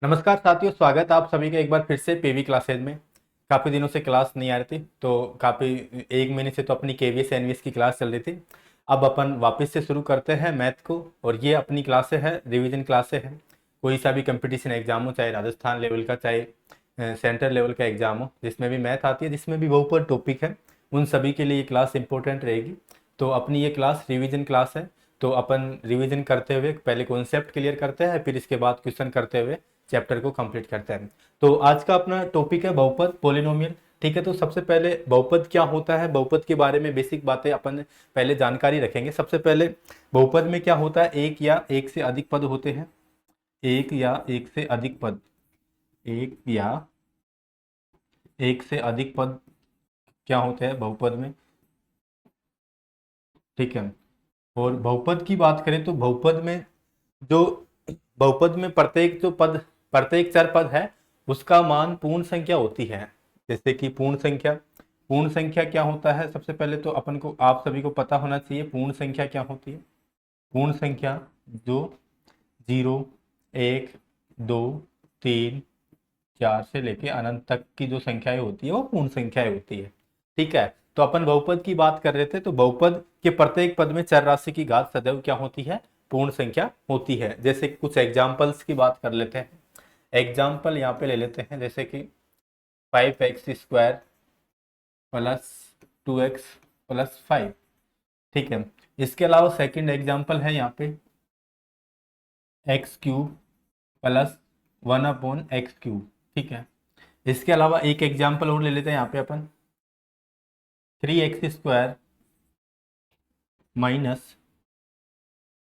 नमस्कार साथियों, स्वागत है आप सभी का एक बार फिर से पीवी क्लासेज में। काफ़ी दिनों से क्लास नहीं आ रही थी, तो काफ़ी 1 महीने से तो अपनी केवीएस एनवीएस की क्लास चल रही थी। अब अपन वापस से शुरू करते हैं मैथ को, और ये अपनी क्लासे है, रिवीजन क्लासे है। कोई सा भी कंपटीशन एग्जाम हो, चाहे राजस्थान लेवल का, चाहे सेंटर लेवल का एग्जाम हो, जिसमें भी मैथ आती है, जिसमें भी बहुपद टॉपिक है, उन सभी के लिए ये क्लास इंपॉर्टेंट रहेगी। तो अपनी ये क्लास रिवीजन क्लास है। तो अपन रिवीजन करते हुए पहले कॉन्सेप्ट क्लियर करते हैं, फिर इसके बाद क्वेश्चन करते हुए चैप्टर को कंप्लीट करते हैं। तो आज का अपना टॉपिक है बहुपद, पोलिनोमियल। ठीक है, तो सबसे पहले बहुपद क्या होता है, बहुपद के बारे में बेसिक बातें अपन पहले जानकारी रखेंगे। सबसे पहले बहुपद में क्या होता है, एक या एक से अधिक पद होते हैं। एक या एक से अधिक पद, एक या एक से अधिक पद क्या होते हैं बहुपद में। ठीक है, और बहुपद की बात करें तो बहुपद में जो बहुपद में प्रत्येक जो पद, प्रत्येक चर पद है, उसका मान पूर्ण संख्या होती है। जैसे कि पूर्ण संख्या, पूर्ण संख्या क्या होता है, सबसे पहले तो अपन को, आप सभी को पता होना चाहिए पूर्ण संख्या क्या होती है। पूर्ण संख्या जो 0, 1, 2, 3, 4 से लेके अनंत तक की जो संख्याएं होती है वो पूर्ण संख्याएं होती है। ठीक है, तो अपन बहुपद की बात कर रहे थे, तो बहुपद के प्रत्येक पद में चर राशि की घात सदैव क्या होती है, पूर्ण संख्या होती है। जैसे कुछ एग्जाम्पल्स की बात कर लेते हैं। एग्जाम्पल यहाँ पे ले लेते हैं, जैसे कि 5x² प्लस 2x+5। ठीक है, इसके अलावा सेकंड एग्जाम्पल है यहाँ पे x³ प्लस 1/x³। ठीक है, इसके अलावा एक एग्जाम्पल और ले लेते हैं यहाँ पे अपन, 3x² माइनस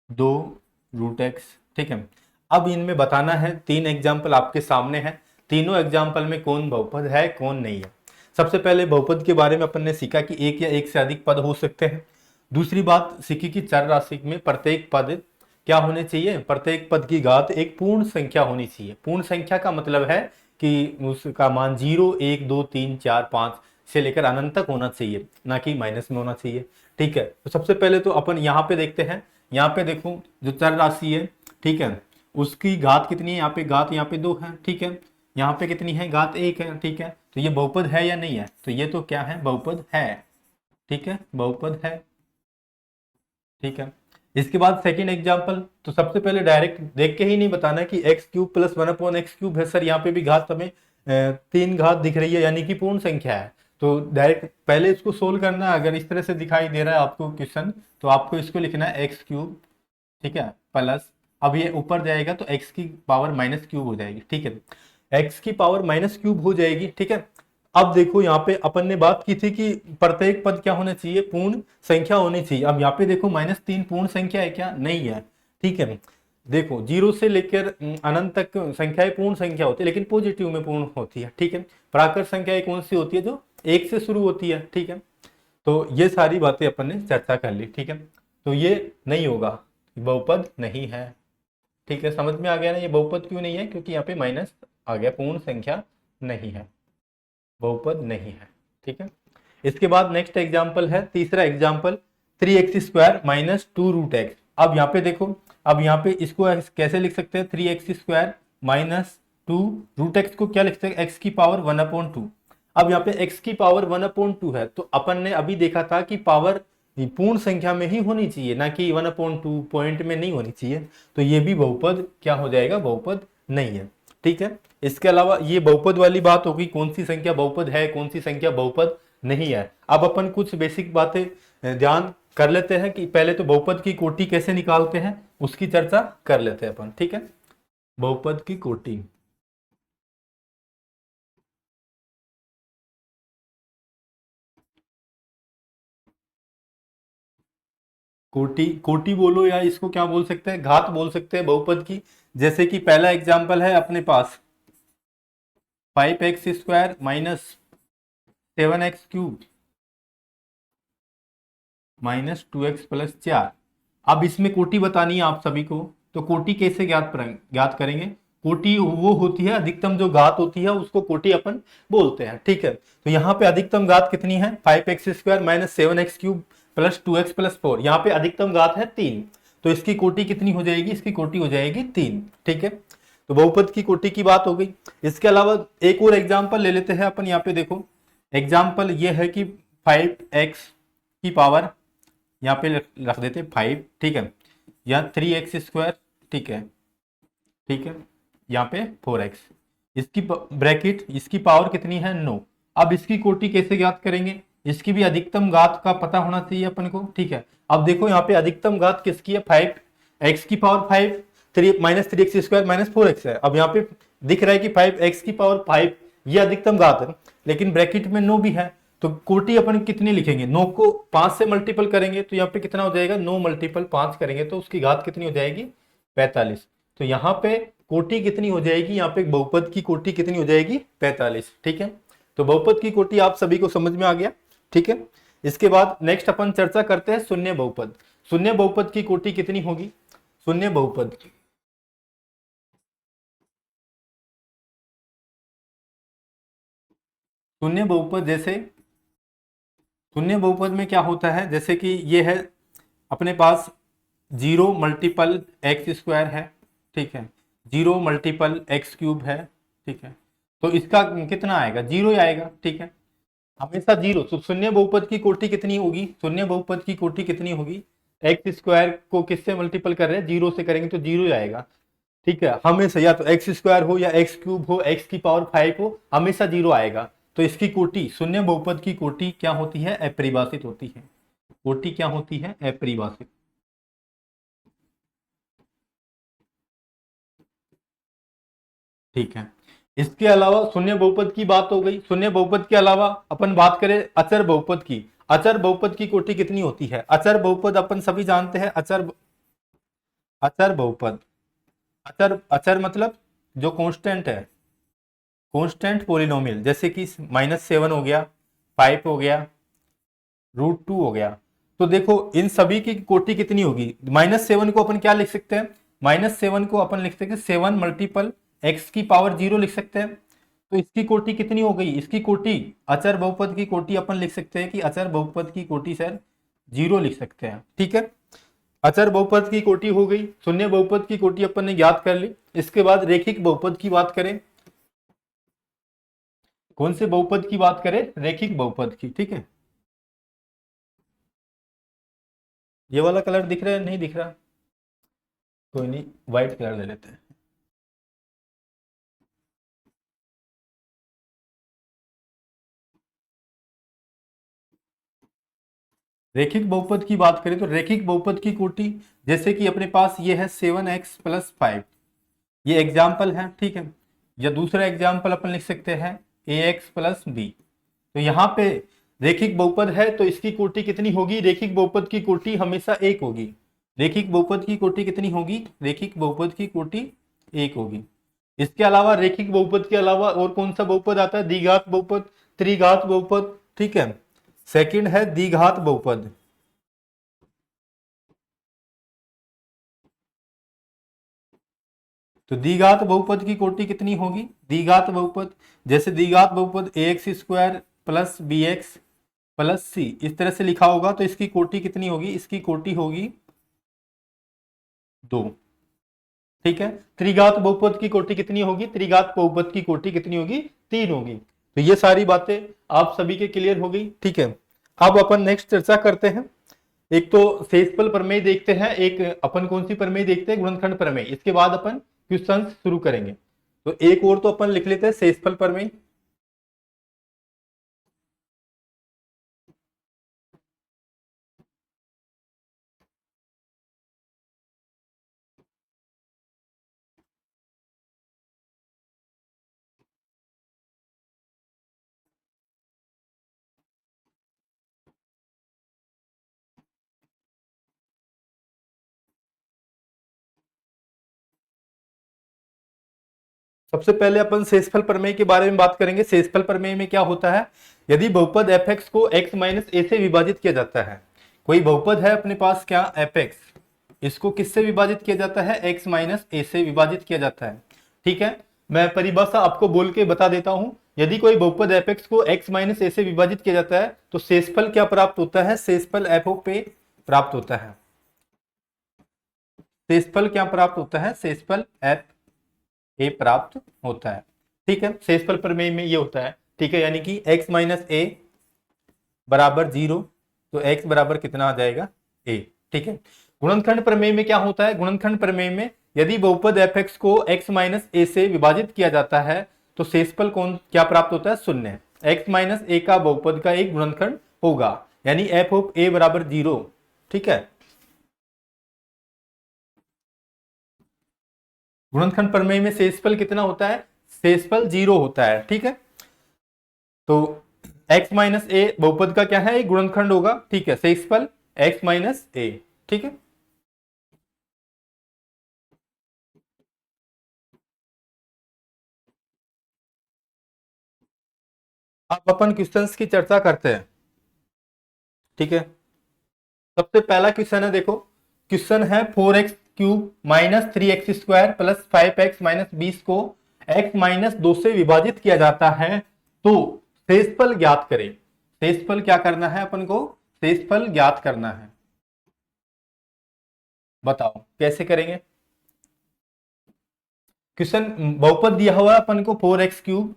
2√x। ठीक है, अब इनमें बताना है, तीन एग्जाम्पल आपके सामने हैं, तीनों एग्जाम्पल में कौन बहुपद है कौन नहीं है। सबसे पहले बहुपद के बारे में अपन ने सीखा कि एक या एक से अधिक पद हो सकते हैं। दूसरी बात सीखी कि चर राशि में प्रत्येक पद क्या होने चाहिए, प्रत्येक पद की घात एक पूर्ण संख्या होनी चाहिए। पूर्ण संख्या का मतलब है कि उसका मान 0, 1, 2, 3, 4, 5 से लेकर अनंत तक होना चाहिए, ना कि माइनस में होना चाहिए। ठीक है, तो सबसे पहले तो अपन यहाँ पे देखते हैं। यहाँ पे देखो जो चर राशि है, ठीक है, उसकी घात कितनी है, यहाँ पे घात यहाँ पे 2 है। ठीक है, यहाँ पे कितनी है, घात 1 है। ठीक है, तो ये बहुपद है या नहीं है, तो ये तो क्या है, बहुपद है। ठीक है, बहुपद है। ठीक है, इसके बाद सेकंड एग्जांपल, तो सबसे पहले डायरेक्ट देख के ही नहीं बताना कि x³ प्लस 1/x³ है सर, यहाँ पे भी घात हमें 3 घात दिख रही है, यानी कि पूर्ण संख्या है। तो डायरेक्ट पहले इसको सोल्व करना है। अगर इस तरह से दिखाई दे रहा है आपको क्वेश्चन, तो आपको इसको लिखना है x³, ठीक है, प्लस, अब ये ऊपर जाएगा तो x की पावर -3 हो जाएगी। ठीक है, x की पावर -3 हो जाएगी। ठीक है, अब देखो यहाँ पे अपन ने बात की थी कि प्रत्येक पद क्या होना चाहिए, पूर्ण संख्या होनी चाहिए। अब यहाँ पे देखो -3 पूर्ण संख्या है क्या, नहीं है। ठीक है, देखो 0 से लेकर अनंत तक संख्याएं पूर्ण संख्या होती है, लेकिन पॉजिटिव में पूर्ण होती है। ठीक है, प्राकृत संख्याएं कौन सी होती है, जो 1 से शुरू होती है। ठीक है, तो ये सारी बातें अपन ने चर्चा कर ली। ठीक है, तो ये नहीं होगा, बहुपद नहीं है। ठीक है, समझ में आ गया ना, ये बहुपद क्यों नहीं है, क्योंकि यहाँ पे माइनस आ गया, पूर्ण संख्या नहीं है, बहुपद नहीं है। ठीक है, इसके बाद नेक्स्ट एग्जाम्पल है, तीसरा एग्जाम्पल, 3x² माइनस 2√x। अब यहाँ पे देखो, अब यहाँ पे इसको कैसे लिख सकते हैं, 3x² माइनस 2√x को क्या लिख सकते हैं, x की पावर 1/2। अब यहाँ पे x की पावर 1/2 है, तो अपन ने अभी देखा था कि पावर पूर्ण संख्या में ही होनी चाहिए, ना कि 1/2 पॉइंट में नहीं होनी चाहिए। तो ये भी बहुपद क्या हो जाएगा, बहुपद नहीं है। ठीक है, इसके अलावा ये बहुपद वाली बात होगी, कौन सी संख्या बहुपद है, कौन सी संख्या बहुपद नहीं है। अब अपन कुछ बेसिक बातें ध्यान कर लेते हैं कि पहले तो बहुपद की कोटि कैसे निकालते हैं, उसकी चर्चा कर लेते हैं अपन। ठीक है, बहुपद की कोटि, कोटि, कोटि बोलो या इसको क्या बोल सकते हैं, घात बोल सकते हैं बहुपद की। जैसे कि पहला एग्जाम्पल है अपने पास 5x² minus 7x³ minus 2x+4। अब इसमें कोटि बतानी है आप सभी को, तो कोटि कैसे ज्ञात करेंगे। कोटि वो होती है, अधिकतम जो घात होती है उसको कोटि अपन बोलते हैं। ठीक है, तो यहाँ पे अधिकतम घात कितनी है, 5x² minus 7x³ plus 2x+4। यहाँ पे अधिकतम घात है 3, तो इसकी कोटि कितनी हो जाएगी, इसकी कोटि हो जाएगी 3। ठीक है, तो बहुपद की कोटि की बात हो गई। इसके अलावा एक और एग्जाम्पल ले लेते हैं अपन। यहाँ पे देखो एग्जाम्पल ये है कि 5x की पावर यहाँ पे रख देते 5, ठीक है, या 3x², ठीक है, ठीक है, यहाँ पे 4x, इसकी ब्रैकेट, इसकी पावर कितनी है 9। अब इसकी कोटि कैसे ज्ञात करेंगे, इसकी भी अधिकतम घात का पता होना चाहिए अपन को, ठीक है। अब देखो यहाँ पे अधिकतम घात किसकी है, 5x की पावर 5, 3x² - 4x है। अब यहाँ पे दिख रहा है कि 5x की पावर 5 ये अधिकतम घात है, लेकिन ब्रैकेट में 9 भी है, तो कोटि अपन कितनी लिखेंगे, 9 को 5 से मल्टीपल करेंगे तो यहाँ पे कितना हो जाएगा, 9 × 5 करेंगे तो उसकी घात कितनी हो जाएगी, 45। तो यहाँ पे कोटि कितनी हो जाएगी, यहाँ पे बहुपद की कोटि कितनी हो जाएगी, 45, ठीक है। तो बहुपद की कोटि आप सभी को समझ में आ गया, ठीक है। इसके बाद नेक्स्ट अपन चर्चा करते हैं शून्य बहुपद। शून्य बहुपद की कोटि कितनी होगी, शून्य बहुपद, शून्य बहुपद जैसे, शून्य बहुपद में क्या होता है, जैसे कि ये है अपने पास 0 × x² है, ठीक है, 0 × x³ है, ठीक है, तो इसका कितना आएगा, 0 ही आएगा, ठीक है, हमेशा 0। तो शून्य बहुपद की कोटि कितनी होगी, शून्य बहुपद की कोटि कितनी होगी, x² को किससे मल्टीपल कर रहे हैं, 0 से करेंगे तो 0 ही आएगा, ठीक है, हमेशा या तो x² हो या x³ हो, x की पावर 5 हो, हमेशा 0 आएगा। तो इसकी कोटि, शून्य बहुपद की कोटि क्या होती है, अपरिभाषित होती है। कोटि क्या होती है, अपरिभाषित, ठीक है। इसके अलावा शून्य बहुपद की बात हो गई। शून्य बहुपद के अलावा अपन बात करें अचर बहुपद की। अचर बहुपद की कोटि कितनी होती है, अचर बहुपद अपन सभी जानते हैं, अचर बहुपद, अचर मतलब जो कांस्टेंट है, कांस्टेंट पोलिनोमियल, जैसे कि -7 हो गया, 5 हो गया, √2 हो गया। तो देखो इन सभी की कोटि कितनी होगी, -7 को अपन क्या लिख सकते हैं, -7 को अपन लिख सकते हैं 7 × x की पावर 0 लिख सकते हैं। तो इसकी कोटि कितनी हो गई, इसकी कोटि, अचर बहुपद की कोटि अपन लिख सकते हैं कि अचर बहुपद की कोटि सर 0 लिख सकते हैं, ठीक है। अचर बहुपद की कोटि हो गई, शून्य बहुपद की कोटि अपन ने ज्ञात कर ली। इसके बाद रेखिक बहुपद की बात करें, कौन से बहुपद की बात करें, रेखिक बहुपद की, ठीक है। ये वाला कलर दिख रहा है, नहीं दिख रहा, कोई नहीं, व्हाइट कलर ले लेते हैं। रेखिक बहुपद की बात करें तो रेखिक बहुपद की कोटि, जैसे कि अपने पास ये है 7x + 5, ये एग्जाम्पल है, ठीक है, या दूसरा एग्जाम्पल अपन लिख सकते हैं ax + b। तो यहाँ पे रेखिक बहुपद है तो इसकी कोटि कितनी होगी, रेखिक बहुपद की कोटि हमेशा 1 होगी। रेखिक बहुपद की कोटि कितनी होगी, रेखिक बहुपद की कोटि 1 होगी। इसके अलावा रेखिक बहुपद के अलावा और कौन सा बहुपद आता है, द्विघात बहुपद, त्रिघात बहुपद, ठीक है। सेकंड है द्विघात बहुपद। तो द्विघात बहुपद की कोटि कितनी होगी, द्विघात बहुपद, जैसे द्विघात बहुपद ax² + bx + c, इस तरह से लिखा होगा तो इसकी कोटि कितनी होगी, इसकी कोटि होगी 2, ठीक है। त्रिघात बहुपद की कोटि कितनी होगी, त्रिघात बहुपद की कोटि कितनी होगी, 3 होगी। तो ये सारी बातें आप सभी के क्लियर हो गई, ठीक है। अब अपन नेक्स्ट चर्चा करते हैं, एक तो शेषफल प्रमेय देखते हैं, एक अपन कौन सी प्रमेय देखते हैं, गुणनखंड प्रमेय। इसके बाद अपन क्वेश्चन शुरू करेंगे। तो एक और तो अपन लिख लेते हैं शेषफल प्रमेय। सबसे पहले अपन शेषफल प्रमेय के बारे में बात करेंगे। शेषफल प्रमेय में क्या होता है, यदि बहुपद fx को x - a से विभाजित किया जाता है, कोई बहुपद है अपने पास क्या fx, इसको किससे विभाजित किया जाता है, x - a से विभाजित किया जाता है, ठीक है। मैं परिभाषा आपको बोल के बता देता हूं, यदि कोई बहुपद fx को x - a से विभाजित किया जाता है तो शेषफल क्या प्राप्त होता है, शेषफल f प्राप्त होता है। शेषफल क्या प्राप्त होता है, शेषफल f ए प्राप्त होता है। ठीक है, शेषफल प्रमेय में ये होता है। ठीक है, यानी कि x माइनस ए बराबर 0, तो x बराबर कितना आ जाएगा a। ठीक है, गुणनखंड प्रमेय में क्या होता है, गुणनखंड प्रमेय में यदि बहुपद fx को x माइनस ए से विभाजित किया जाता है तो शेषफल कौन क्या प्राप्त होता है, शून्य। x माइनस ए का बहुपद का एक गुणनखंड होगा, यानी f ऑफ a बराबर 0। ठीक है, गुणनखंड प्रमेय में शेषफल कितना होता है, शेषफल 0 होता है। ठीक है, तो x माइनस ए बहुपद का क्या है, एक गुणनखंड होगा। ठीक है, शेषफल x माइनस ए। ठीक है, अब अपन क्वेश्चंस की चर्चा करते हैं। ठीक है, सबसे पहला क्वेश्चन है, देखो क्वेश्चन है 4x cube minus 3x square plus 5x minus 20 को x माइनस 2 से विभाजित किया जाता है तो शेषफल ज्ञात करें। शेषफल क्या करना है अपन को, शेषफल ज्ञात करना है। बताओ कैसे करेंगे। क्वेश्चन बहुपद दिया हुआ है अपन को 4x cube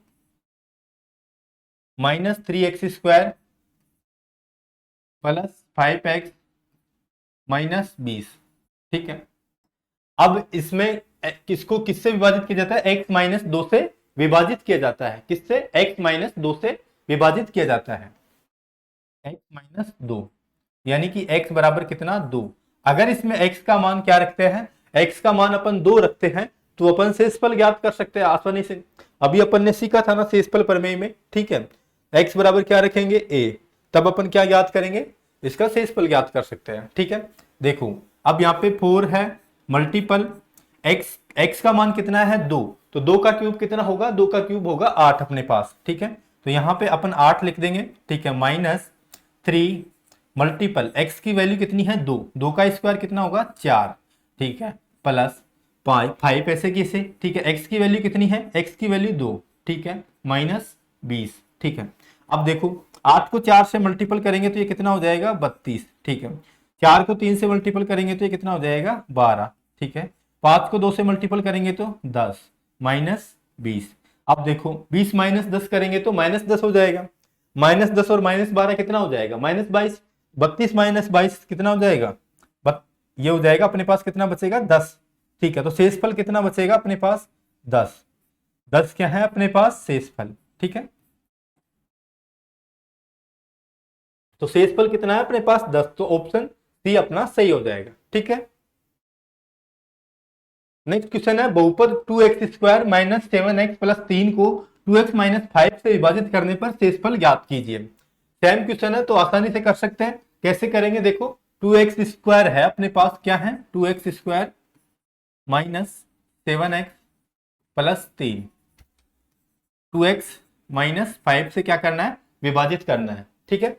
minus 3x square plus 5x minus 20। ठीक है, अब इसमें किसको किससे विभाजित किया जाता है, x माइनस 2 से विभाजित किया जाता है। किससे, x माइनस 2 से विभाजित किया जाता है, x माइनस 2, यानी कि x बराबर कितना 2। अगर इसमें x का मान क्या रखते हैं, x का मान अपन 2 रखते हैं तो अपन शेषफल ज्ञात कर सकते हैं आसानी से। अभी अपन ने सीखा था ना शेषफल प्रमेय में। ठीक है, x बराबर क्या रखेंगे a, तब अपन क्या ज्ञात करेंगे, इसका शेषफल ज्ञात कर सकते हैं। ठीक है, देखो अब यहाँ पे 4 है मल्टीपल x का मान कितना है 2, तो 2 का क्यूब कितना होगा, 2 का क्यूब होगा 8 अपने पास। ठीक है, तो यहाँ पे अपन 8 लिख देंगे। ठीक है, माइनस 3 मल्टीपल x की वैल्यू कितनी है 2, 2 का स्क्वायर कितना होगा 4। ठीक है, प्लस 5 ऐसे कैसे। ठीक है, x की वैल्यू कितनी है, x की वैल्यू 2। ठीक है, माइनस 20। ठीक है, अब देखो 8 को 4 से मल्टीपल करेंगे तो ये कितना हो जाएगा 32। ठीक है, 4 को 3 से मल्टीपल करेंगे तो ये कितना हो जाएगा 12। ठीक है, 5 को 2 से मल्टीपल करेंगे तो 10 माइनस 20। अब देखो 20 माइनस 10 करेंगे तो माइनस 10 हो जाएगा, माइनस 10 और माइनस 12 कितना हो जाएगा माइनस 22। 32 माइनस 22 कितना हो जाएगा, ये हो जाएगा अपने पास कितना बचेगा 10। ठीक है, तो शेषफल कितना बचेगा अपने पास 10। 10 क्या है अपने पास शेषफल। ठीक है, तो शेषफल कितना है अपने पास 10, तो ऑप्शन सी अपना सही हो जाएगा। ठीक है, नेक्स्ट क्वेश्चन है बहुपद 2x square minus 7x plus 3 को 2x माइनस 5 से विभाजित करने पर शेषफल ज्ञात कीजिए। सेम क्वेश्चन है तो आसानी से कर सकते हैं। कैसे करेंगे, देखो 2x स्क्वायर है अपने पास, क्या है 2x square minus 7x plus 3, 2x minus 5 से क्या करना है, विभाजित करना है। ठीक है,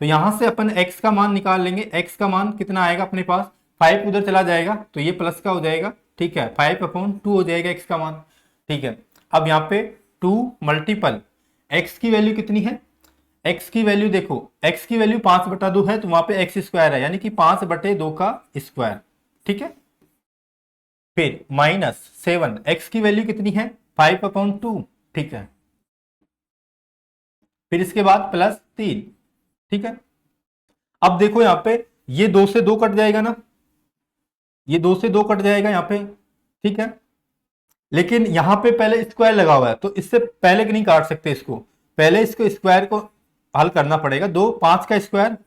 तो यहां से अपन x का मान निकाल लेंगे। x का मान कितना आएगा अपने पास, 5 उधर चला जाएगा तो ये प्लस का हो जाएगा। ठीक है, 5/2 हो जाएगा x का मान। ठीक है, अब यहाँ पे 2 मल्टीपल x की वैल्यू कितनी है, x की वैल्यू देखो, x की वैल्यू 5/2 है तो वहां पे x स्क्वायर है, यानी कि 5/2 का स्क्वायर। ठीक है, फिर माइनस 7, x की वैल्यू कितनी है 5/2। ठीक है, फिर इसके बाद प्लस 3। ठीक है, अब देखो यहाँ पे ये 2 से 2 कट जाएगा ना, ये 2 से 2 कट जाएगा यहाँ पे। ठीक है, लेकिन यहाँ पे पहले स्क्वायर लगा हुआ है तो इससे पहले नहीं काट सकते इसको, पहले इसको स्क्वायर को हल करना पड़ेगा। 2 5 का स्क्वायर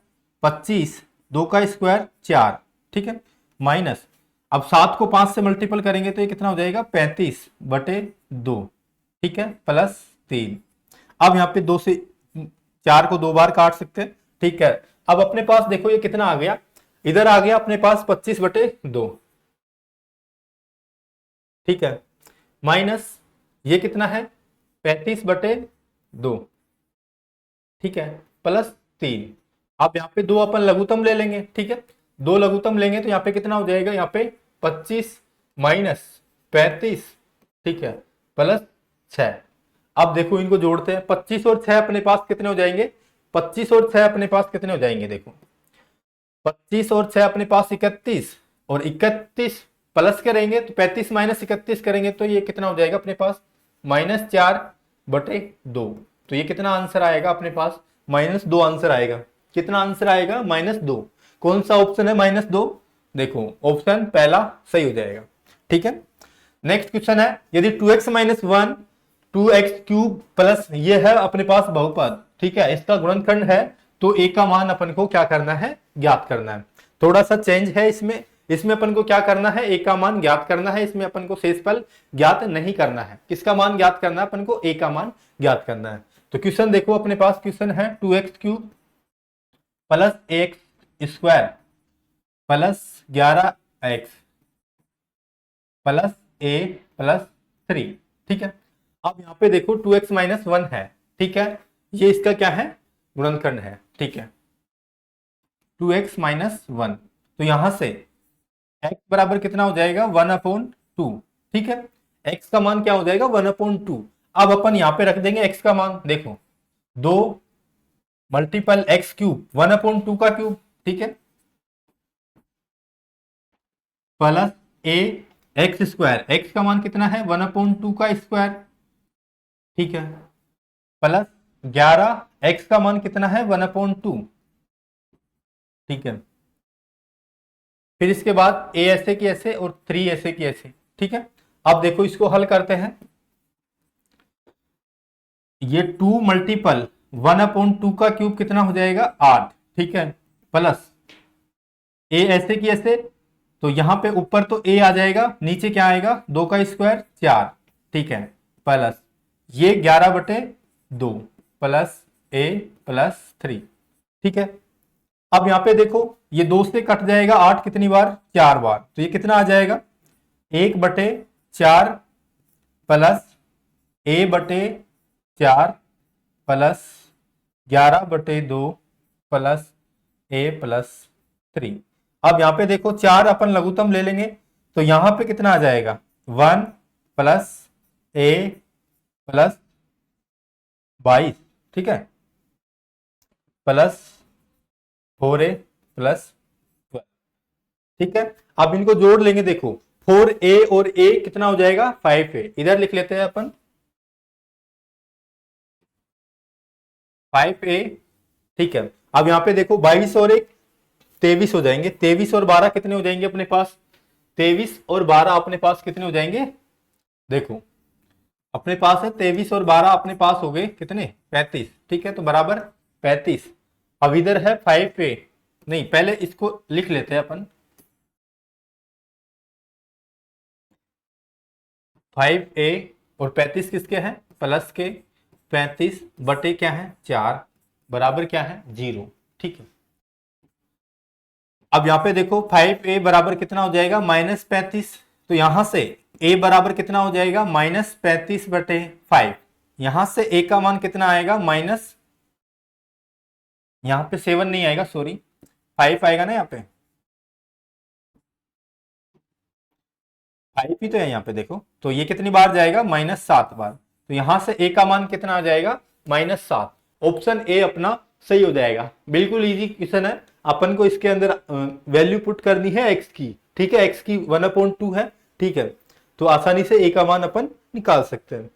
25, 2 का स्क्वायर 4। ठीक है, माइनस अब 7 को 5 से मल्टीपल करेंगे तो ये कितना हो जाएगा 35/2। ठीक है, प्लस 3। अब यहाँ पे 2 से 4 को 2 बार काट सकते हैं। ठीक है, अब अपने पास देखो ये कितना आ गया, इधर आ गया अपने पास 25/2। ठीक है, माइनस ये कितना है 35/2। ठीक है, प्लस 3। अब यहाँ पे 2 अपन लघुत्तम ले लेंगे। ठीक है, 2 लघुत्तम लेंगे तो यहाँ पे कितना हो जाएगा, यहाँ पे 25 माइनस 35। ठीक है, प्लस 6। अब देखो इनको जोड़ते हैं, 25 और 6 अपने पास कितने हो जाएंगे, 25 और 6 अपने पास कितने हो जाएंगे, देखो 25 और 6 अपने पास 31 और 31 प्लस करेंगे तो 35 माइनस 31 करेंगे तो ये कितना हो जाएगा अपने पास -4/2। तो ये कितना आंसर आएगा अपने पास -2 आंसर आएगा। कितना आंसर आएगा -2। कौन सा ऑप्शन है -2? देखो ऑप्शन पहला सही हो जाएगा। ठीक है, नेक्स्ट क्वेश्चन है यदि 2x - 1 2x³ प्लस ये है अपने पास बहुपद, ठीक है, इसका गुणनखंड है तो a का मान अपन को क्या करना है, ज्ञात करना है। थोड़ा सा चेंज है इसमें, इसमें अपन को क्या करना है, a का मान ज्ञात करना है, इसमें अपन को शेषफल ज्ञात नहीं करना है। किसका मान ज्ञात करना है अपन को, a का मान ज्ञात करना है। तो क्वेश्चन देखो अपने पास क्वेश्चन है 2x³ plus ax² plus 11x plus a plus 3। ठीक है, अब यहाँ पे देखो 2x - 1 है, ठीक है, ये इसका क्या है, गुणनखंड है। ठीक है, 2x - 1, तो यहां से x बराबर कितना हो जाएगा 1/2। ठीक है, x का मान क्या हो जाएगा 1/2। अब अपन यहाँ पे रख देंगे x का मान, देखो 2 मल्टीपल x³ 1/2 का क्यूब, ठीक है, प्लस ax², x का मान कितना है 1/2 का स्क्वायर, ठीक है, प्लस 11x का मान कितना है 1/2। ठीक है, फिर इसके बाद a ऐसे की ऐसे और 3 ऐसे की ऐसे। ठीक है, अब देखो इसको हल करते हैं। ये 2 मल्टीपल 1/2 का क्यूब कितना हो जाएगा 8, ठीक है, प्लस a ऐसे की ऐसे, तो यहां पे ऊपर तो a आ जाएगा, नीचे क्या आएगा 2 का स्क्वायर 4, ठीक है, प्लस ये 11/2 प्लस a प्लस 3। ठीक है, अब यहां पे देखो ये 2 से कट जाएगा 8 कितनी बार, 4 बार, तो ये कितना आ जाएगा 1/4 plus a/4 plus 11/2 plus a plus 3। अब यहां पे देखो 4 अपन लघुत्तम ले लेंगे तो यहां पे कितना आ जाएगा 1 प्लस a प्लस 22, ठीक है, प्लस 4a प्लस 12। ठीक है, अब इनको जोड़ लेंगे, देखो 4a और a कितना हो जाएगा 5a, इधर लिख लेते हैं अपन 5a। ठीक है, अब यहां पे देखो 22 और 1 23 हो जाएंगे, 23 और 12 कितने हो जाएंगे अपने पास, 23 और 12 अपने पास कितने हो जाएंगे, देखो अपने पास है 23 और 12 अपने पास हो गए कितने 35। ठीक है, तो बराबर 35। अब इधर है 5a, नहीं पहले इसको लिख लेते हैं अपन 5a और 35 किसके हैं प्लस के, 35 बटे क्या है 4 बराबर क्या है 0। ठीक है, अब यहां पे देखो 5a बराबर कितना हो जाएगा -35, तो यहां से a बराबर कितना हो जाएगा -35/5। यहां से a का मान कितना आएगा माइनस, यहां पे 7 नहीं आएगा, सॉरी 5 आएगा ना, यहाँ पे 5 ही तो है यहाँ पे देखो, तो ये कितनी बार जाएगा -7 बार, तो यहां से a का मान कितना आ जाएगा -7। ऑप्शन ए अपना सही हो जाएगा। बिल्कुल इजी क्वेश्चन है, अपन को इसके अंदर वैल्यू पुट करनी है x की, ठीक है, x की 1/2 है, ठीक है, तो आसानी से a का मान अपन निकाल सकते हैं।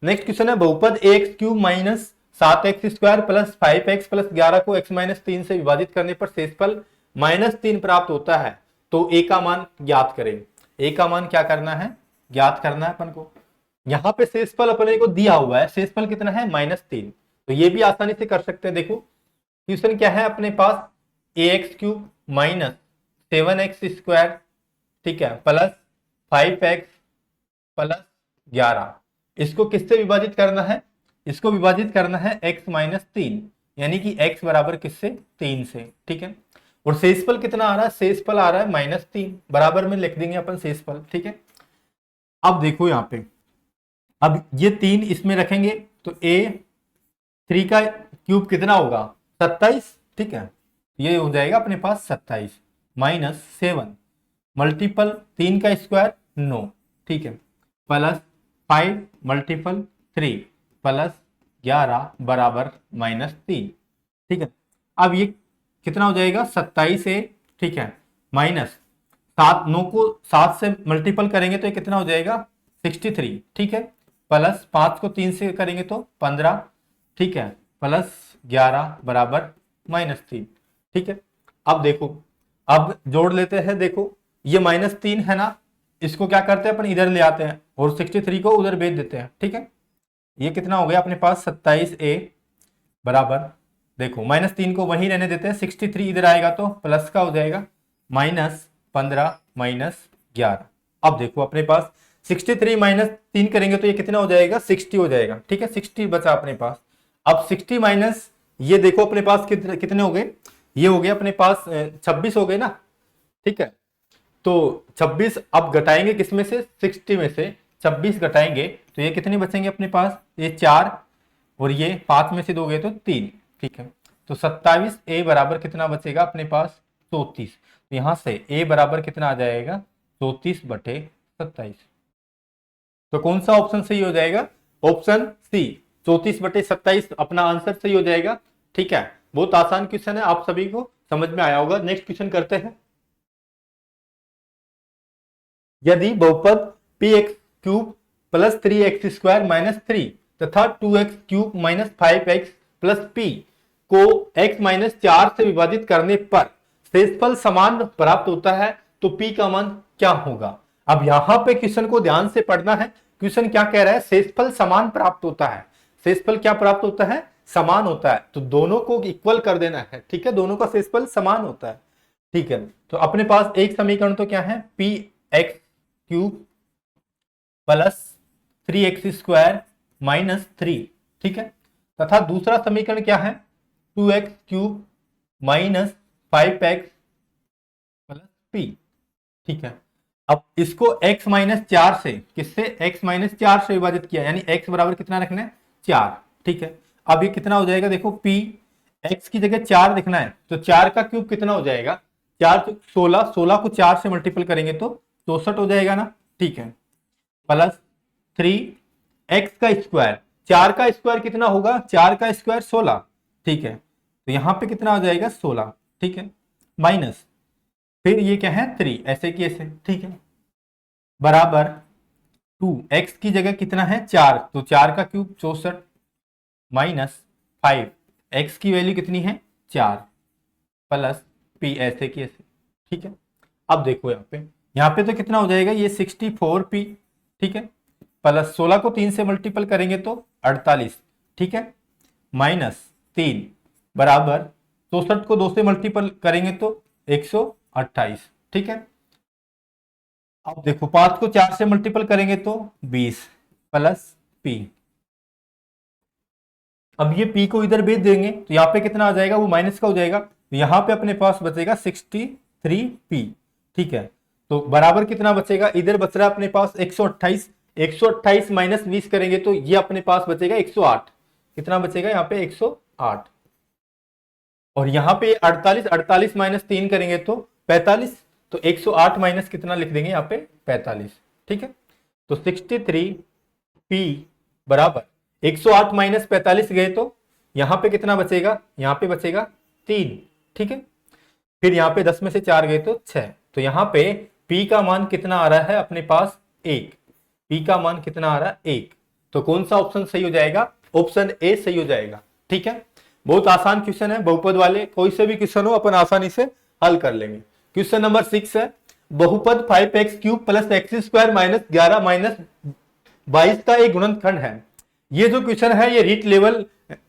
नेक्स्ट क्वेश्चन है बहुपद ax³ - 7x² plus 5x plus 11 को x - 3 से विभाजित करने पर शेषफल -3 प्राप्त होता है, तो a का मान ज्ञात करें। a का मान क्या करना है, ज्ञात करना है अपन को। यहाँ पे शेषफल अपने को दिया हुआ है, शेषफल कितना है -3, तो ये भी आसानी से कर सकते हैं। देखो क्वेश्चन क्या है अपने पास, ax³ - 7x², ठीक है, प्लस 5x प्लस 11, इसको किससे विभाजित करना है, इसको विभाजित करना है x - 3, यानी कि x बराबर किससे 3 से। ठीक है, और शेषफल कितना आ रहा है, शेषफल आ रहा है -3, बराबर में लिख देंगे अपन शेषफल। ठीक है, अब देखो यहाँ पे, अब ये 3 इसमें रखेंगे तो a3 का क्यूब कितना होगा 27, ठीक है, ये हो जाएगा अपने पास 27 -7 मल्टीपल 3 का स्क्वायर 9, ठीक है, प्लस 5 मल्टीपल 3 प्लस 11 बराबर -3। ठीक है, अब ये कितना हो जाएगा 27a, ठीक है, माइनस सात, 9 को 7 से मल्टीपल करेंगे तो ये कितना हो जाएगा 63, ठीक है। प्लस 5 को 3 से करेंगे तो 15, ठीक है। प्लस 11 बराबर -3, ठीक है। अब देखो, अब जोड़ लेते हैं। देखो ये -3 है ना, इसको क्या करते हैं अपन इधर ले आते हैं और 63 को उधर भेज देते हैं, ठीक है। ये कितना हो गया अपने पास 27A बराबर, देखो -3 को वहीं रहने देते हैं, 63 इधर आएगा तो प्लस का हो जाएगा -15 -11। अब देखो अपने पास 63 -3 करेंगे तो ये कितना हो जाएगा 60 हो जाएगा, ठीक है। 60 बचा अपने पास। अब 60 माइनस ये देखो अपने पास कितने हो गए, ये हो गए अपने पास 26 हो गए ना, ठीक है। तो 26 अब घटाएंगे किसमें से, 60 में से 26 घटाएंगे तो ये कितने बचेंगे अपने पास, ये 4 और ये 5 में से 2 गए तो 3, ठीक है। तो 27A बराबर कितना बचेगा अपने पास 34। तो यहां से A बराबर कितना आ जाएगा 34/27। तो कौन सा ऑप्शन सही हो जाएगा, ऑप्शन सी 34/27 अपना आंसर सही हो जाएगा, ठीक है। बहुत आसान क्वेश्चन है, आप सभी को समझ में आया होगा। नेक्स्ट क्वेश्चन करते हैं। यदि बहुपद px³ + 3x² - 3 तथा 2x³ - 5x + p को x - 4 से विभाजित करने पर शेषफल समान प्राप्त होता है तो p का मान क्या होगा। अब यहां पे क्वेश्चन को ध्यान से पढ़ना है। क्वेश्चन क्या कह रहा है, शेषफल समान प्राप्त होता है। शेषफल क्या प्राप्त होता है, समान होता है, तो दोनों को इक्वल कर देना है, ठीक है। दोनों का शेषफल समान होता है, ठीक है। तो अपने पास एक समीकरण तो क्या है, px³ + 3x² - 3, ठीक है। तथा दूसरा समीकरण क्या है 2x³ - 5x + p, ठीक है। अब इसको x - 4 से, किससे, x - 4 से विभाजित किया, यानी x बराबर कितना रखना है 4, ठीक है। अब ये कितना हो जाएगा, देखो p x की जगह 4 लिखना है तो 4 का क्यूब कितना हो जाएगा 4 तो 16, 16 को 4 से मल्टीपल करेंगे तो 64 हो जाएगा ना, ठीक है। प्लस 3x का स्क्वायर, 4 का स्क्वायर कितना होगा, 4 का स्क्वायर 16, ठीक है। तो यहां पे कितना हो जाएगा 16, ठीक है। माइनस फिर ये क्या है 3, ऐसे की ऐसे, ठीक है। बराबर 2x की जगह कितना है 4, तो 4 का क्यूब 64 -5, x की वैल्यू कितनी है 4 प्लस p, ऐसे की ऐसे, ठीक है। अब देखो यहाँ पे तो कितना हो जाएगा ये 64p, ठीक है। प्लस 16 को 3 से मल्टीपल करेंगे तो 48, ठीक है। -3 बराबर 64 को 2 से मल्टीपल करेंगे तो 128, ठीक है। अब देखो 5 को 4 से मल्टीपल करेंगे तो 20 प्लस p। अब ये p को इधर भेज देंगे तो यहाँ पे कितना आ जाएगा, वो माइनस का हो जाएगा, तो यहाँ पे अपने पास बचेगा 63p, ठीक है। तो बराबर कितना बचेगा, इधर बच रहा है अपने पास 128, 128 - 20 करेंगे तो ये अपने पास बचेगा 108, कितना बचेगा यहाँ पे 108। और यहाँ पे 48, 48 - 3 करेंगे तो 45, तो 108 माइनस कितना लिख देंगे यहाँ पे 45, ठीक है। तो 63p बराबर 108 - 45 गए तो यहाँ पे कितना बचेगा, यहाँ पे बचेगा 3, ठीक है। फिर यहाँ पे 10 में से 4 गए तो 6, तो यहाँ पे p का मान कितना आ रहा है अपने पास 1, p का मान कितना आ रहा है 1। तो कौन सा ऑप्शन सही हो जाएगा, ऑप्शन ए सही हो जाएगा, ठीक है। बहुत आसान क्वेश्चन है, बहुपद वाले कोई से भी क्वेश्चन हो अपन आसानी से हल कर लेंगे। क्वेश्चन नंबर 6 है, बहुपद 5x³ + x² - 11 - 22 का एक गुणनखंड है। ये जो क्वेश्चन है ये रीट लेवल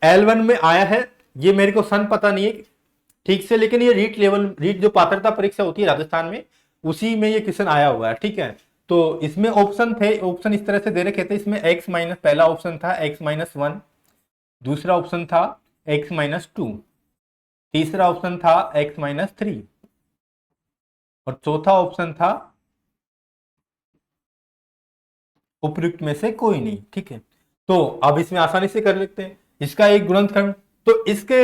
L1 में आया है, ये मेरे को सन पता नहीं है ठीक से, लेकिन ये रीट जो पात्रता परीक्षा होती है राजस्थान में, उसी में ये क्वेश्चन आया हुआ है, ठीक है। तो इसमें ऑप्शन थे, ऑप्शन इस तरह से दे रखे थे, इसमें पहला ऑप्शन था x - 1, दूसरा ऑप्शन था x - 2, तीसरा ऑप्शन था x - 3 और चौथा ऑप्शन था उपयुक्त में से कोई नहीं, ठीक है। तो अब इसमें आसानी से कर लेते हैं इसका एक गुणनखंड। तो इसके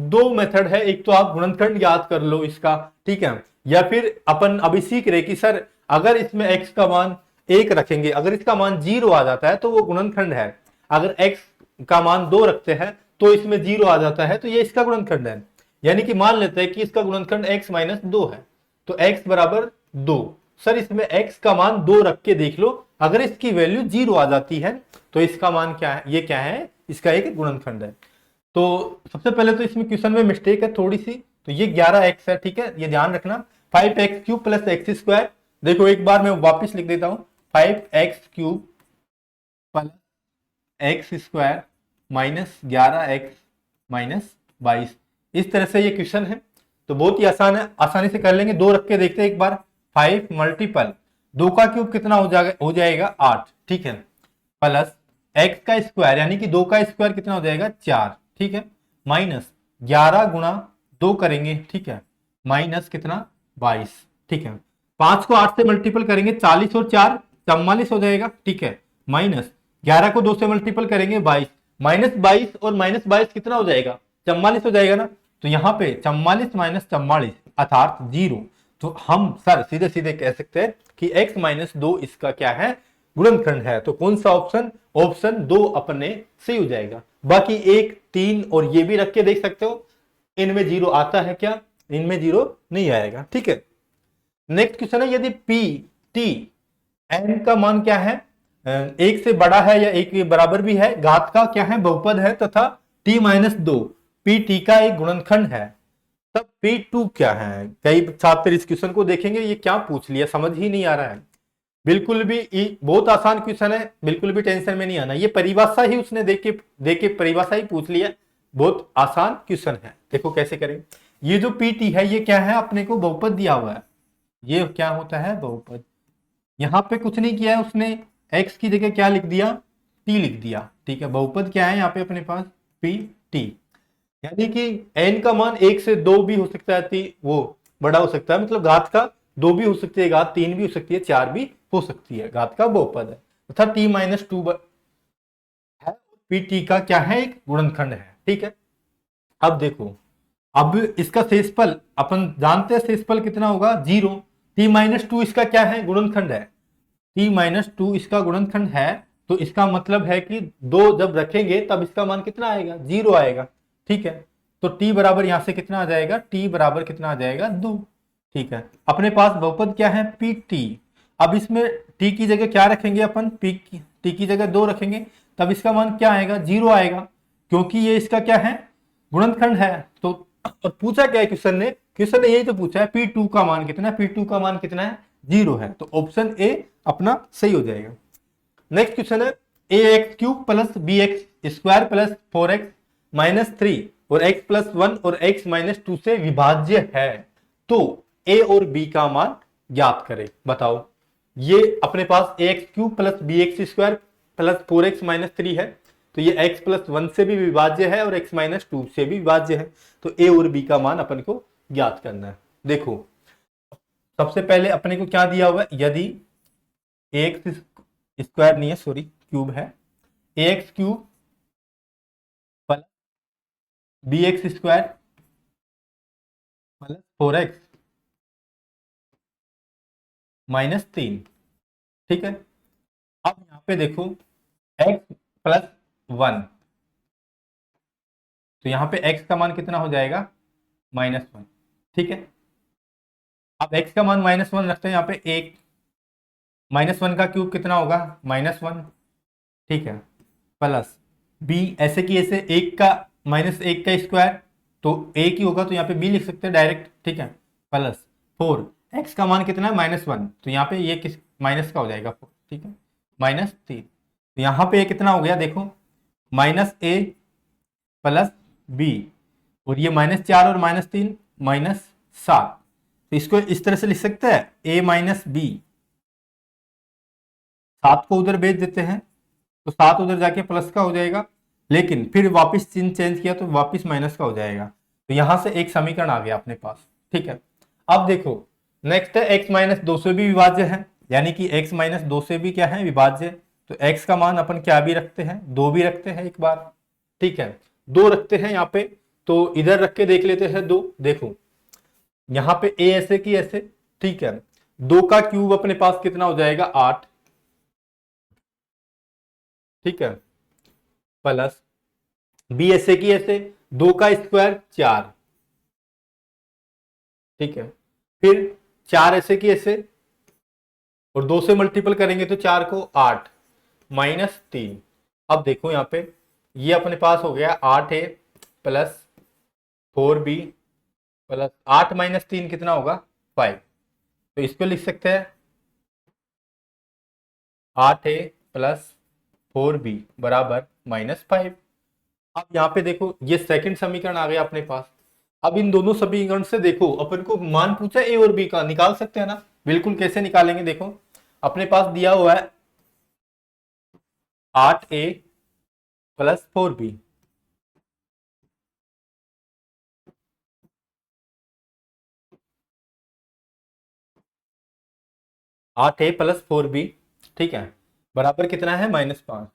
दो मेथड है, एक तो आप गुणनखंड याद कर लो इसका, ठीक है, या फिर अपन अभी सीख रहे कि सर अगर इसमें x का मान 1 रखेंगे, अगर इसका मान 0 आ जाता है तो वो गुणनखंड है, अगर x का मान 2 रखते हैं तो इसमें 0 आ जाता है तो ये इसका गुणनखंड है। यानी कि मान लेते हैं कि इसका गुणनखंड x - 2 है, तो x बराबर 2। सर इसमें x का मान 2 रख के देख लो, अगर इसकी वैल्यू 0 आ जाती है तो इसका मान क्या है, ये क्या है, इसका एक गुणनखंड है। तो सबसे पहले तो इसमें क्वेश्चन में मिस्टेक है थोड़ी सी, तो ये 11x है, ठीक है, ये ध्यान रखना। 5x³ प्लस x², देखो एक बार मैं वापिस लिख देता हूं, 5x³ plus x² minus 11x minus 22। इस तरह से ये क्वेश्चन है, तो बहुत ही आसान है, आसानी से कर लेंगे। 2 रख के देखते हैं एक बार, 5 मल्टीपल 2 का क्यूब कितना हो जाएगा 8, ठीक है, प्लस x का स्क्वायर यानी कि 2 का स्क्वायर कितना हो जाएगा 4, ठीक है, माइनस 11 गुणा 2 करेंगे, ठीक है, माइनस कितना 22, ठीक है, 5 को 8 से मल्टीपल करेंगे 40 और 4 44 हो जाएगा, ठीक है, माइनस 11 को 2 से मल्टीपल करेंगे 22, माइनस 22 और माइनस 22 कितना हो जाएगा 44 हो जाएगा ना, तो यहाँ पे 44 माइनस 44 अर्थात 0। तो हम सर सीधे सीधे कह सकते हैं कि x माइनस 2 इसका क्या है, गुणनखंड है। तो कौन सा ऑप्शन, ऑप्शन 2 अपने सही हो जाएगा। बाकी 1 3 और ये भी रख के देख सकते हो, इनमें 0 आता है क्या, इनमें 0 नहीं आएगा, ठीक है। नेक्स्ट क्वेश्चन है, यदि p t n का मान क्या है, 1 से बड़ा है या 1 के बराबर भी है, घात का क्या है, बहुपद है, तथा t माइनस 2 पी टी का एक गुणनखंड है, तब P2 क्या है। कई छात्र इस क्वेश्चन को देखेंगे, ये क्या पूछ लिया, समझ ही नहीं आ रहा है। बिल्कुल भी बहुत आसान क्वेश्चन है, बिल्कुल भी टेंशन में नहीं आना। ये परिभाषा ही उसने देख के परिभाषा ही पूछ लिया, बहुत आसान क्वेश्चन है। देखो कैसे करें, ये जो PT है ये क्या है, अपने को बहुपद दिया हुआ है, ये क्या होता है बहुपद। यहाँ पे कुछ नहीं किया है उसने, x की जगह क्या लिख दिया, t लिख दिया, ठीक है। बहुपद क्या है यहाँ पे अपने पास PT, यानी कि n का मान 1 से 2 भी हो सकता है, वो बड़ा हो सकता है, मतलब घात का 2 भी हो सकती है, घात 3 भी हो सकती है, 4 भी हो सकती है, घात का बहुपद है, तथा t माइनस 2 है, pt का क्या है, एक गुणनखंड है, ठीक है। अब देखो, अब इसका शेषफल अपन जानते हैं, शेषफल कितना होगा 0, t माइनस 2 इसका क्या है, गुणनखंड है, t माइनस 2 इसका गुणनखंड है, तो इसका मतलब है कि 2 जब रखेंगे तब इसका मान कितना आएगा, 0 आएगा, ठीक है। तो t बराबर यहां से कितना आ जाएगा, t बराबर कितना आ जाएगा 2, ठीक है। अपने पास बहुपद क्या है pt, अब इसमें t की जगह क्या रखेंगे अपन, t की जगह 2 रखेंगे, तब इसका मान क्या आएगा 0 आएगा, क्योंकि ये इसका क्या है, गुणनखंड है। तो और पूछा क्या है क्वेश्चन ने यही तो पूछा है, P2 का मान कितना है, P2 का मान कितना है 0 है, तो ऑप्शन ए अपना सही हो जाएगा। नेक्स्ट क्वेश्चन है, ax³ plus bx² plus 4x minus 3 और x प्लस 1 और x माइनस 2 से विभाज्य है, तो a और b का मान ज्ञात करें। बताओ, ये अपने पास ax³ plus bx² plus 4x minus 3 है, तो ये x प्लस 1 से भी विभाज्य है और x माइनस 2 से भी विभाज्य है, तो a और b का मान अपन को ज्ञात करना है। देखो सबसे पहले अपने को क्या दिया हुआ है, यदि ax स्क्वायर नहीं है, सॉरी क्यूब है, ax³ plus bx² plus 4x minus 3, ठीक है। अब यहां पे देखो x प्लस 1, तो यहां पे x का मान कितना हो जाएगा -1, ठीक है। अब x का मान -1 रखते हैं, यहाँ पे 1 -1 का क्यूब कितना होगा -1, ठीक है, प्लस b ऐसे की ऐसे 1 का -1 का स्क्वायर, तो एक ही होगा, तो यहाँ पे b लिख सकते हैं डायरेक्ट, ठीक है, प्लस 4 x का मान कितना है -1, तो यहाँ पे ये किस माइनस का हो जाएगा 4, ठीक है, -3, तो यहाँ पे ये कितना हो गया, देखो -a प्लस b, और ये -4 और -3 -7, तो इसको इस तरह से लिख सकते हैं a माइनस बी, 7 को उधर भेज देते हैं, तो 7 उधर जाके प्लस का हो जाएगा, लेकिन फिर वापस चिन्ह चेंज किया तो वापस माइनस का हो जाएगा, तो यहां से एक समीकरण आ गया अपने पास, ठीक है। अब देखो नेक्स्ट है x माइनस 2 से भी विभाज्य है, यानी कि x माइनस 2 से भी क्या है विभाज्य, तो x का मान अपन क्या भी रखते हैं, 2 भी रखते हैं एक बार, ठीक है, 2 रखते हैं यहाँ पे, तो इधर रख के देख लेते हैं 2, देखो यहाँ पे a ऐसे की ऐसे, ठीक है, 2 का क्यूब अपने पास कितना हो जाएगा 8, ठीक है, प्लस b ऐसे की ऐसे 2 का स्क्वायर 4, ठीक है, फिर 4 ऐसे की ऐसे, और 2 से मल्टीपल करेंगे तो 4 को 8 माइनस 3। अब देखो यहाँ पे ये अपने पास हो गया 8a plus 4b plus 8 minus 3 कितना होगा 5। तो इसको लिख सकते हैं 8a प्लस 4b बराबर -5। अब यहाँ पे देखो ये सेकंड समीकरण आ गया अपने पास। अब इन दोनों समीकरण से देखो अपन को मान पूछा ए और बी का, निकाल सकते हैं ना। बिल्कुल, कैसे निकालेंगे देखो, अपने पास दिया हुआ है 8a प्लस 4b, -4b, ठीक है, बराबर कितना है -5।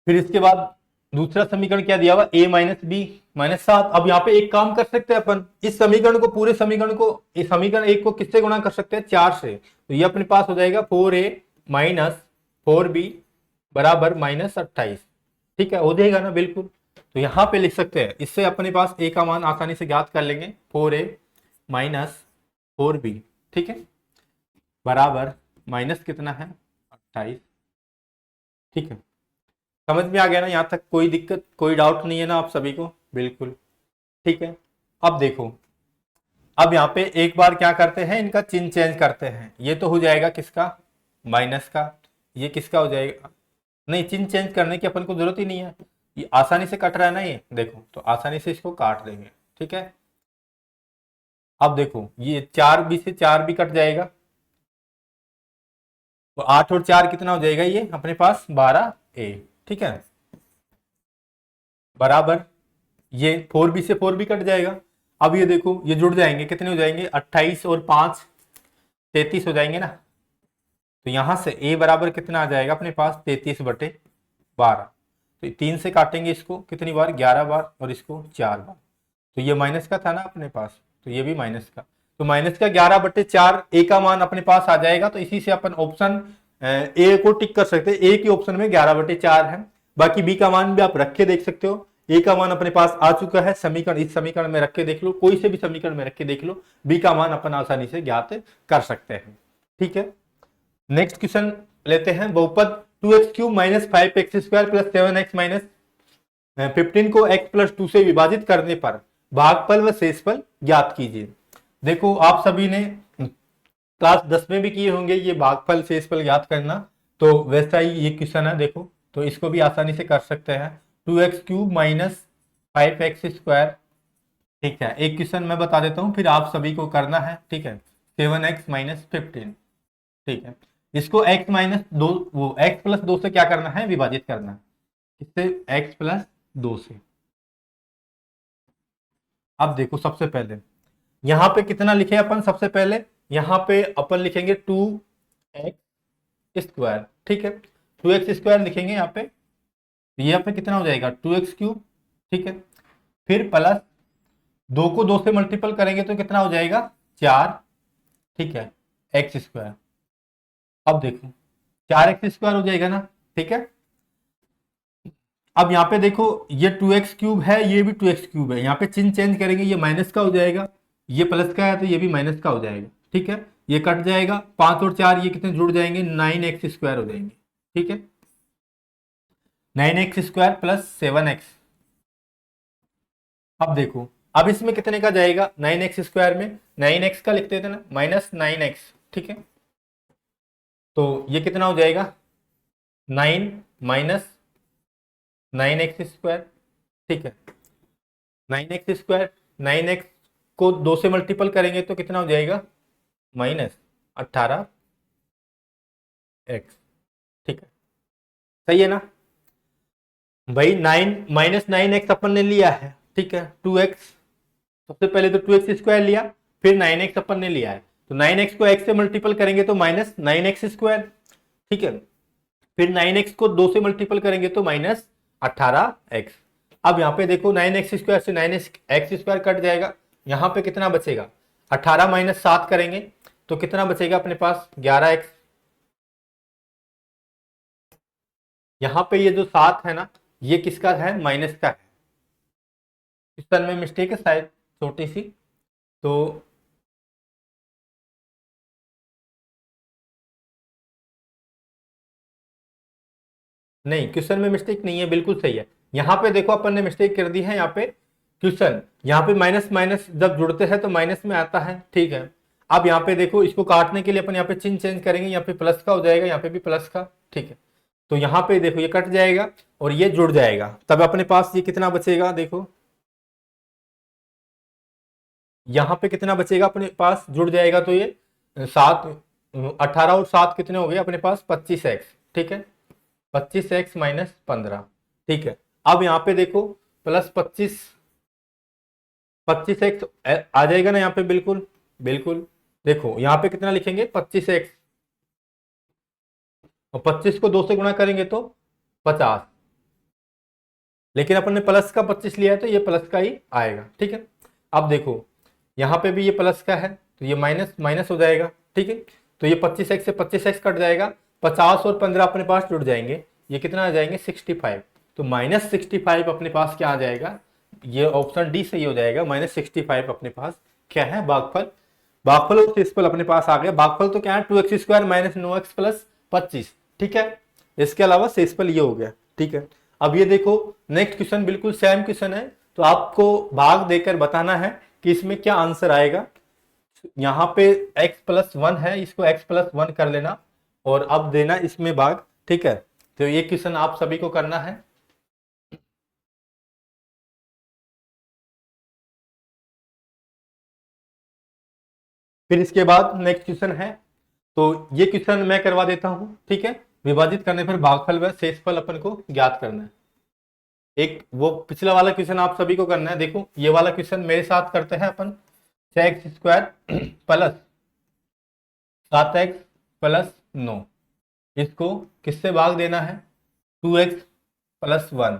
फिर इसके बाद दूसरा समीकरण क्या दिया हुआ a माइनस बी -7। अब यहाँ पे एक काम कर सकते हैं अपन, इस समीकरण को पूरे समीकरण को, इस समीकरण एक को किससे गुणा कर सकते हैं 4 से। तो ये अपने पास हो जाएगा 4a माइनस 4b बराबर -28। ठीक है, हो जाएगा ना, बिल्कुल। तो यहाँ पे लिख सकते हैं, इससे अपने पास a का मान आसानी से ज्ञात कर लेंगे, 4a माइनस 4b, ठीक है, बराबर माइनस कितना है 28। ठीक है, समझ में आ गया ना, यहाँ तक कोई दिक्कत कोई डाउट नहीं है ना आप सभी को, बिल्कुल ठीक है। अब देखो, अब यहाँ पे एक बार क्या करते हैं, इनका चिन्ह चेंज करते हैं। ये तो हो जाएगा किसका माइनस का, ये किसका हो जाएगा, नहीं चिन्ह चेंज करने की अपन को जरूरत ही नहीं है, ये आसानी से कट रहा है ना, ये देखो तो आसानी से इसको काट देंगे। ठीक है, अब देखो ये 4b से 4b कट जाएगा, तो 8 और 4 कितना हो जाएगा, ये अपने पास 12a। ठीक है, बराबर ये 4b से 4b कट जाएगा। अब ये देखो ये जुड़ जाएंगे, कितने हो जाएंगे 28 और 5 33 हो जाएंगे ना। तो यहां से a बराबर कितना आ जाएगा अपने पास 33/12। तो 3 से काटेंगे इसको कितनी बार 11 बार, और इसको 4 बार। तो ये माइनस का था ना अपने पास, तो ये भी माइनस का, तो माइनस का 11/4 ए का मान अपने पास आ जाएगा। तो इसी से अपन ऑप्शन ए को टिक कर सकते हैं, ए के ऑप्शन में 11/4 है। बाकी बी का मान भी आप रख के देख सकते हो, ए का मान अपने पास आ चुका है, समीकरण इस समीकरण में रख के देख लो, कोई से भी समीकरण में रख के देख लो, बी का मान अपन आसानी से ज्ञात कर सकते हैं। ठीक है, नेक्स्ट क्वेश्चन लेते हैं, बहुपद 2x³ minus 5x² plus 7x minus 15 को x प्लस 2 से विभाजित करने पर भागफल व शेषफल ज्ञात कीजिए। देखो आप सभी ने क्लास 10 में भी किए होंगे ये भागफल शेषफल ज्ञात करना, तो वैसा ही ये क्वेश्चन है देखो, तो इसको भी आसानी से कर सकते हैं। 2x³ माइनस 5x², ठीक है, एक क्वेश्चन मैं बता देता हूँ फिर आप सभी को करना है। ठीक है, 7x माइनस 15, ठीक है, इसको x माइनस 2 वो x प्लस 2 से क्या करना है, विभाजित करना है, इससे x प्लस 2 से। अब देखो सबसे पहले यहां पे कितना लिखे अपन, सबसे पहले यहां पे अपन लिखेंगे 2x², ठीक है, 2x² लिखेंगे यहाँ पे, तो यहाँ पे कितना हो जाएगा 2x³, ठीक है, फिर प्लस 2 को 2 से मल्टीपल करेंगे तो कितना हो जाएगा 4, ठीक है, x²। अब देखो 4x² हो जाएगा ना, ठीक है। अब यहाँ पे देखो ये 2x³ है, ये भी 2x³ है, यहाँ पे चिन्ह चेंज करेंगे, ये माइनस का हो जाएगा, ये प्लस का है तो ये भी माइनस का हो जाएगा। ठीक है, ये कट जाएगा, 5 और 4 ये कितने जुड़ जाएंगे 9x² हो जाएंगे। ठीक है, 9x² प्लस 7x। अब देखो अब इसमें कितने का जाएगा 9x² में 9x का लिख देते ना -9x, ठीक है, तो ये कितना हो जाएगा 9 माइनस 9x², ठीक है, 9x², 9x को 2 से मल्टीपल करेंगे तो कितना हो जाएगा -18x, ठीक है, सही है ना भाई। 9 -9x अपन ने लिया है, ठीक है, 2x, सबसे पहले तो 2x² लिया, फिर 9x अपन ने लिया है, तो 9x को x से मल्टीपल करेंगे तो -9x², ठीक है, फिर 9x को 2 से मल्टीपल करेंगे तो -18x। अब यहाँ पे देखो 9x² से 9x² कट जाएगा, यहाँ पे कितना बचेगा 18 माइनस 7 करेंगे तो कितना बचेगा अपने पास 11x। यहाँ पे ये जो 7 है ना, ये किसका है माइनस का है, इस तरह में मिस्टेक है शायद छोटी सी, तो नहीं, क्वेश्चन में मिस्टेक नहीं है, बिल्कुल सही है। यहाँ पे देखो अपन ने मिस्टेक कर दी है। यहाँ पे क्वेश्चन, यहाँ पे माइनस माइनस जब जुड़ते हैं तो माइनस में आता है, ठीक है। अब यहाँ पे देखो, इसको काटने के लिए अपन यहाँ पे चिन्ह चेंज करेंगे, यहाँ पे प्लस का हो जाएगा, यहाँ पे भी प्लस का, ठीक है। तो यहाँ पे देखो ये कट जाएगा और ये जुड़ जाएगा, तब अपने पास ये कितना बचेगा, देखो यहाँ पे कितना बचेगा अपने पास, जुड़ जाएगा तो ये 7, 18 और 7 कितने हो गए अपने पास, 25x, ठीक है। 25x माइनस 15, ठीक है। अब यहाँ पे देखो प्लस 25x आ जाएगा ना यहाँ पे, बिल्कुल बिल्कुल। देखो यहाँ पे कितना लिखेंगे, 25x, और 25 को 2 से गुणा करेंगे तो 50, लेकिन अपन ने प्लस का 25 लिया है तो ये प्लस का ही आएगा, ठीक है। अब देखो यहाँ पे भी ये प्लस का है तो ये माइनस माइनस हो जाएगा, ठीक है। तो ये 25x से 25x कट जाएगा, 50 और 15 अपने पास जुड़ जाएंगे, ये कितना आ जाएंगे, 65। तो माइनस 65 अपने पास क्या आ जाएगा, ये ऑप्शन डी सही हो जाएगा। माइनस 65 अपने पास क्या है, भागफल। भागफल और शेषफल अपने पास आ गया। भागफल तो क्या है, 2x² माइनस 9x प्लस 25, ठीक है। इसके अलावा शेषफल ये हो गया, ठीक है। अब ये देखो नेक्स्ट क्वेश्चन बिल्कुल सेम क्वेश्चन है, तो आपको भाग देकर बताना है कि इसमें क्या आंसर आएगा। यहाँ पे x+1 है, इसको x+1 कर लेना और अब देना इसमें भाग, ठीक है। तो ये क्वेश्चन आप सभी को करना है। फिर इसके बाद नेक्स्ट क्वेश्चन है, तो ये क्वेश्चन मैं करवा देता हूं, ठीक है। विभाजित करने पर भागफल व शेषफल अपन को ज्ञात करना है। एक वो पिछला वाला क्वेश्चन आप सभी को करना है। देखो ये वाला क्वेश्चन मेरे साथ करते हैं अपन। 6x² प्लस 7x प्लस 9, इसको किससे भाग देना है, 2x+1,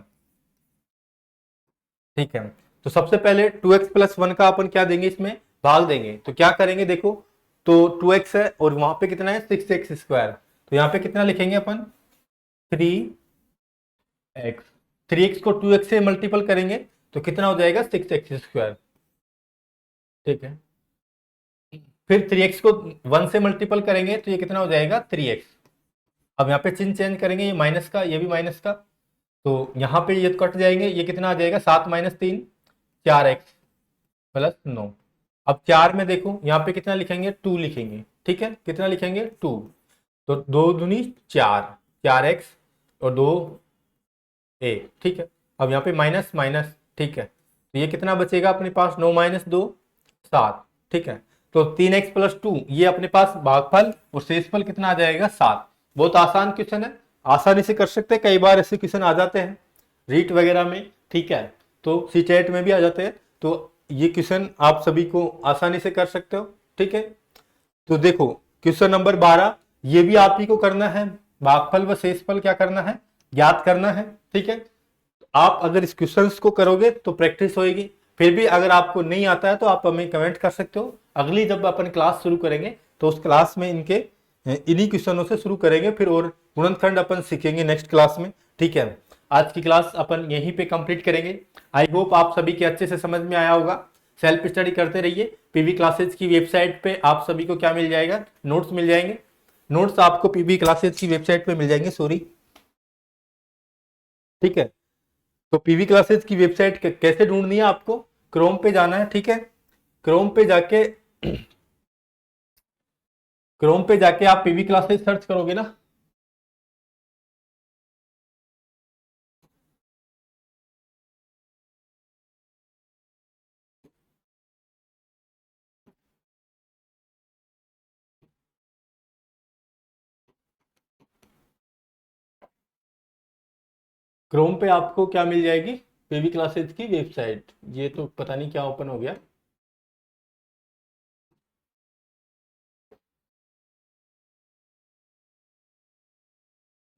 ठीक है। तो सबसे पहले 2x+1 का अपन क्या देंगे, इसमें भाग देंगे। तो क्या करेंगे, देखो तो 2x है और वहां पे कितना है, 6x²। तो यहाँ पे कितना लिखेंगे अपन, 3x। 3x को 2x से मल्टीपल करेंगे तो कितना हो जाएगा, 6x², ठीक है। फिर 3x को 1 से मल्टीपल करेंगे तो ये कितना हो जाएगा, 3x। अब यहाँ पे चिन्ह चेंज करेंगे, ये माइनस का, ये भी माइनस का, तो यहाँ पे ये कट जाएंगे, ये कितना आ जाएगा, 7 - 3 4x प्लस 9। अब 4 में देखो यहाँ पे कितना लिखेंगे, 2 लिखेंगे, ठीक है। कितना लिखेंगे, 2। तो 2 दूनी 4, 4x और 2 a, ठीक है। अब यहाँ पे माइनस माइनस, ठीक है। तो ये कितना बचेगा अपने पास, 9 - 2 7, ठीक है। तो 3x + 2 ये अपने पास भागफल और शेषफल कितना आ जाएगा, 7। बहुत आसान क्वेश्चन है, आसानी से कर सकते हैं। कई बार ऐसे क्वेश्चन आ जाते हैं रीट वगैरह में, ठीक है। तो सीटेट में भी आ जाते हैं, तो ये क्वेश्चन आप सभी को आसानी से कर सकते हो, ठीक है। तो देखो क्वेश्चन नंबर 12, ये भी आप ही को करना है। भागफल व शेषफल क्या करना है, ज्ञात करना है, ठीक है। आप अगर इस क्वेश्चन को करोगे तो प्रैक्टिस होएगी। फिर भी अगर आपको नहीं आता है तो आप हमें कमेंट कर सकते हो। अगली जब अपन क्लास शुरू करेंगे तो उस क्लास में इन्हीं क्वेश्चनों से शुरू करेंगे, फिर और गुणनखंड अपन सीखेंगे नेक्स्ट क्लास में, ठीक है। आज की क्लास अपन यहीं पे कंप्लीट करेंगे। आई होप आप सभी के अच्छे से समझ में आया होगा। सेल्फ स्टडी करते रहिए। पीवी क्लासेज की वेबसाइट पे आप सभी को क्या मिल जाएगा, नोट्स मिल जाएंगे। नोट्स आपको पीवी क्लासेज की वेबसाइट पे मिल जाएंगे, सॉरी, ठीक है। तो पीवी क्लासेज की वेबसाइट कैसे ढूंढनी है, आपको क्रोम पे जाना है, ठीक है। क्रोम पे जाके आप पीवी क्लासेज सर्च करोगे ना, क्रोम पे आपको क्या मिल जाएगी, पीवी क्लासेज की वेबसाइट। ये तो पता नहीं क्या ओपन हो गया।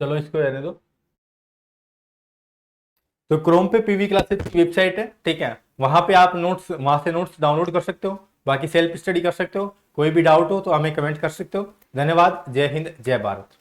चलो इसको रहने दो। तो क्रोम पे पीवी क्लासेज की वेबसाइट है, ठीक है। वहां पे आप नोट्स, वहां से नोट्स डाउनलोड कर सकते हो, बाकी सेल्फ स्टडी कर सकते हो। कोई भी डाउट हो तो हमें कमेंट कर सकते हो। धन्यवाद। जय हिंद, जय भारत।